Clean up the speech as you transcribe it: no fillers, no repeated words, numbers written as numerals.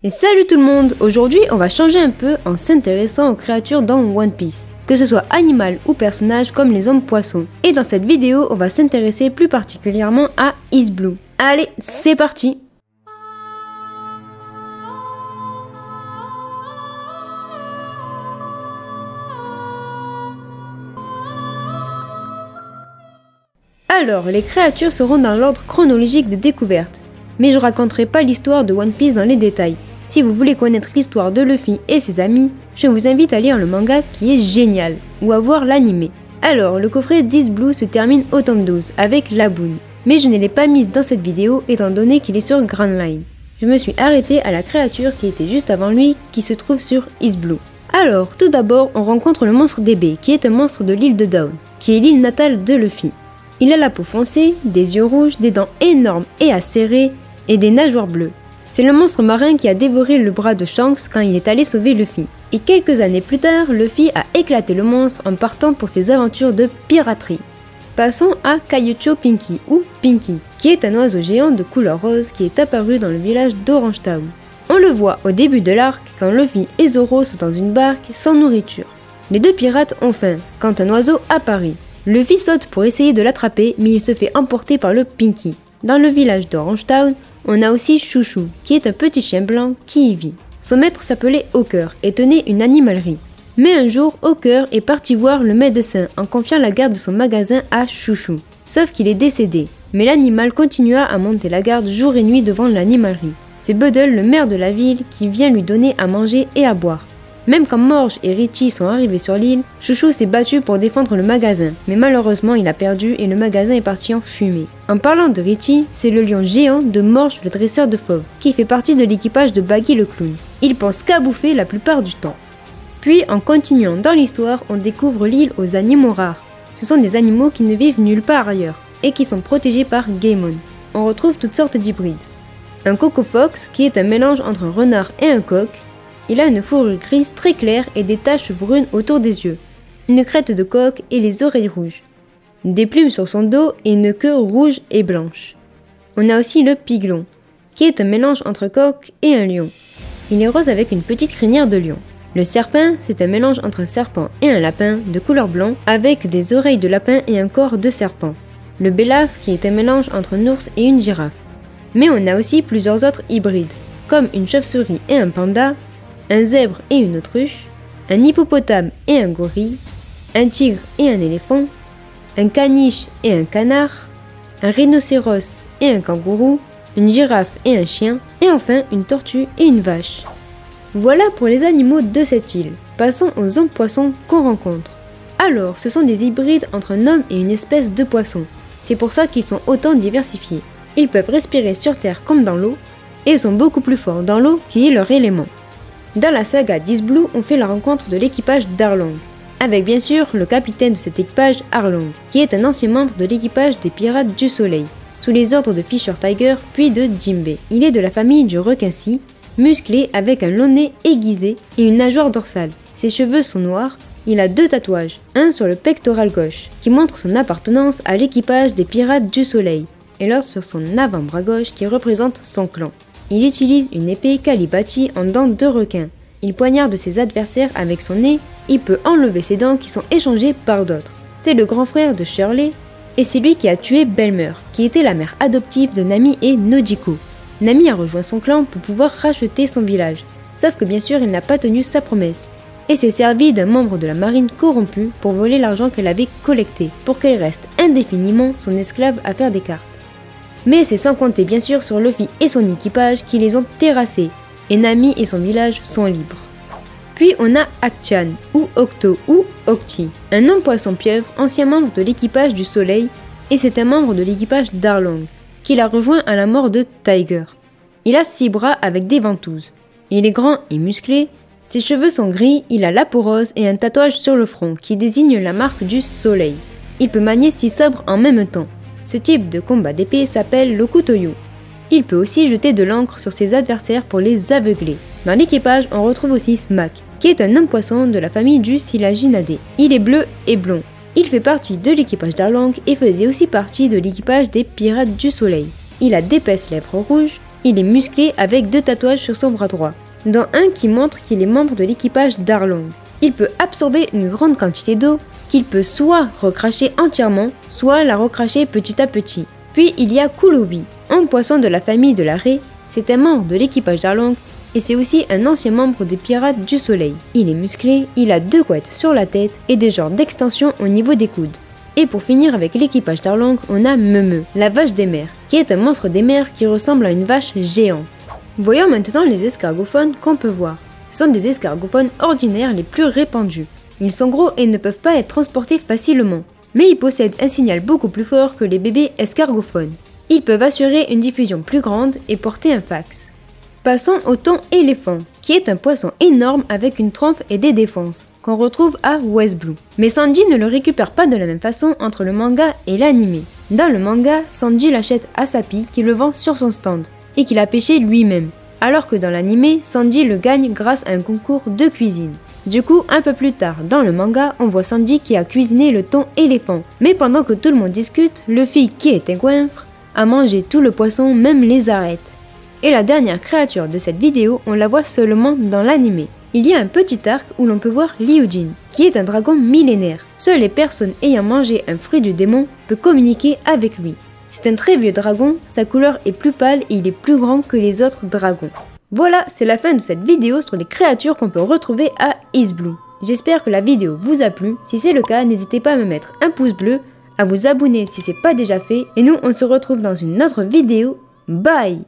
Et salut tout le monde! Aujourd'hui on va changer un peu en s'intéressant aux créatures dans One Piece, que ce soit animal ou personnage comme les hommes poissons. Et dans cette vidéo on va s'intéresser plus particulièrement à East Blue. Allez, c'est parti! Alors, les créatures seront dans l'ordre chronologique de découverte, mais je raconterai pas l'histoire de One Piece dans les détails. Si vous voulez connaître l'histoire de Luffy et ses amis, je vous invite à lire le manga qui est génial, ou à voir l'anime. Alors, le coffret d'East Blue se termine au tome 12 avec Laboon, mais je ne l'ai pas mise dans cette vidéo étant donné qu'il est sur Grand Line. Je me suis arrêtée à la créature qui était juste avant lui, qui se trouve sur East Blue. Alors, tout d'abord, on rencontre le monstre des baies, qui est un monstre de l'île de Dawn, qui est l'île natale de Luffy. Il a la peau foncée, des yeux rouges, des dents énormes et acérées, et des nageoires bleues. C'est le monstre marin qui a dévoré le bras de Shanks quand il est allé sauver Luffy. Et quelques années plus tard, Luffy a éclaté le monstre en partant pour ses aventures de piraterie. Passons à Kaiucho Pinky, ou Pinky, qui est un oiseau géant de couleur rose qui est apparu dans le village d'Orange Town. On le voit au début de l'arc quand Luffy et Zoro sont dans une barque sans nourriture. Les deux pirates ont faim quand un oiseau apparaît. Luffy saute pour essayer de l'attraper, mais il se fait emporter par le Pinky. Dans le village d'Orange Town, on a aussi Chouchou, qui est un petit chien blanc qui y vit. Son maître s'appelait Hawker et tenait une animalerie. Mais un jour, Hawker est parti voir le médecin en confiant la garde de son magasin à Chouchou. Sauf qu'il est décédé, mais l'animal continua à monter la garde jour et nuit devant l'animalerie. C'est Buddle, le maire de la ville, qui vient lui donner à manger et à boire. Même quand Morge et Richie sont arrivés sur l'île, Chouchou s'est battu pour défendre le magasin, mais malheureusement il a perdu et le magasin est parti en fumée. En parlant de Richie, c'est le lion géant de Morge, le dresseur de fauves, qui fait partie de l'équipage de Baggy le clown. Il pense qu'à bouffer la plupart du temps. Puis, en continuant dans l'histoire, on découvre l'île aux animaux rares. Ce sont des animaux qui ne vivent nulle part ailleurs, et qui sont protégés par Gaemon. On retrouve toutes sortes d'hybrides. Un Coco Fox, qui est un mélange entre un renard et un coq. Il a une fourrure grise très claire et des taches brunes autour des yeux, une crête de coq et les oreilles rouges, des plumes sur son dos et une queue rouge et blanche. On a aussi le Piglon, qui est un mélange entre coq et un lion. Il est rose avec une petite crinière de lion. Le Serpin, c'est un mélange entre un serpent et un lapin de couleur blanc avec des oreilles de lapin et un corps de serpent. Le Bélaf, qui est un mélange entre un ours et une girafe. Mais on a aussi plusieurs autres hybrides, comme une chauve-souris et un panda, un zèbre et une autruche, un hippopotame et un gorille, un tigre et un éléphant, un caniche et un canard, un rhinocéros et un kangourou, une girafe et un chien, et enfin une tortue et une vache. Voilà pour les animaux de cette île. Passons aux hommes poissons qu'on rencontre. Alors, ce sont des hybrides entre un homme et une espèce de poisson. C'est pour ça qu'ils sont autant diversifiés. Ils peuvent respirer sur terre comme dans l'eau, et sont beaucoup plus forts dans l'eau qui est leur élément. Dans la saga d'East Blue, on fait la rencontre de l'équipage d'Arlong, avec bien sûr le capitaine de cet équipage Arlong, qui est un ancien membre de l'équipage des Pirates du Soleil, sous les ordres de Fisher Tiger puis de Jinbei. Il est de la famille du requin-scie, musclé avec un long nez aiguisé et une nageoire dorsale. Ses cheveux sont noirs, il a deux tatouages, un sur le pectoral gauche, qui montre son appartenance à l'équipage des Pirates du Soleil, et l'autre sur son avant-bras gauche qui représente son clan. Il utilise une épée Kalibachi en dents de requin. Il poignarde ses adversaires avec son nez. Il peut enlever ses dents qui sont échangées par d'autres. C'est le grand frère de Shirley et c'est lui qui a tué Belmer, qui était la mère adoptive de Nami et Nojiko. Nami a rejoint son clan pour pouvoir racheter son village. Sauf que bien sûr il n'a pas tenu sa promesse. Et s'est servi d'un membre de la marine corrompu pour voler l'argent qu'elle avait collecté, pour qu'elle reste indéfiniment son esclave à faire des cartes. Mais c'est sans compter bien sûr sur Luffy et son équipage qui les ont terrassés, et Nami et son village sont libres. Puis on a Actian, ou Octo, ou Octi, un homme poisson pieuvre, ancien membre de l'équipage du Soleil, et c'est un membre de l'équipage d'Arlong, qu'il a rejoint à la mort de Tiger. Il a 6 bras avec des ventouses, il est grand et musclé, ses cheveux sont gris, il a la peau rose et un tatouage sur le front qui désigne la marque du Soleil. Il peut manier 6 sabres en même temps. Ce type de combat d'épée s'appelle le Kutoyu. Il peut aussi jeter de l'encre sur ses adversaires pour les aveugler. Dans l'équipage, on retrouve aussi Smack, qui est un homme poisson de la famille du Silaginae. Il est bleu et blond. Il fait partie de l'équipage d'Arlong et faisait aussi partie de l'équipage des Pirates du Soleil. Il a d'épaisses lèvres rouges, Il est musclé avec 2 tatouages sur son bras droit, dont un qui montre qu'il est membre de l'équipage d'Arlong. Il peut absorber une grande quantité d'eau qu'il peut soit recracher entièrement, soit la recracher petit à petit. Puis il y a Kulobi, un poisson de la famille de la raie. C'est un membre de l'équipage d'Arlong et c'est aussi un ancien membre des Pirates du Soleil. Il est musclé, il a 2 couettes sur la tête et des genres d'extensions au niveau des coudes. Et pour finir avec l'équipage d'Arlong, on a Meme, la vache des mers, qui est un monstre des mers qui ressemble à une vache géante. Voyons maintenant les escargophones qu'on peut voir. Ce sont des escargophones ordinaires les plus répandus. Ils sont gros et ne peuvent pas être transportés facilement, mais ils possèdent un signal beaucoup plus fort que les bébés escargophones. Ils peuvent assurer une diffusion plus grande et porter un fax. Passons au thon éléphant, qui est un poisson énorme avec une trompe et des défenses, qu'on retrouve à West Blue. Mais Sanji ne le récupère pas de la même façon entre le manga et l'anime. Dans le manga, Sanji l'achète à Sappi qui le vend sur son stand, et qu'il a pêché lui-même, alors que dans l'anime, Sanji le gagne grâce à un concours de cuisine. Du coup, un peu plus tard dans le manga, on voit Sanji qui a cuisiné le thon éléphant, mais pendant que tout le monde discute, Luffy, qui est un goinfre, a mangé tout le poisson, même les arêtes. Et la dernière créature de cette vidéo, on la voit seulement dans l'anime. Il y a un petit arc où l'on peut voir Liujin, qui est un dragon millénaire. Seules les personnes ayant mangé un fruit du démon peuvent communiquer avec lui. C'est un très vieux dragon, sa couleur est plus pâle et il est plus grand que les autres dragons. Voilà, c'est la fin de cette vidéo sur les créatures qu'on peut retrouver à East Blue. J'espère que la vidéo vous a plu. Si c'est le cas, n'hésitez pas à me mettre un pouce bleu, à vous abonner si ce n'est pas déjà fait. Et nous, on se retrouve dans une autre vidéo. Bye!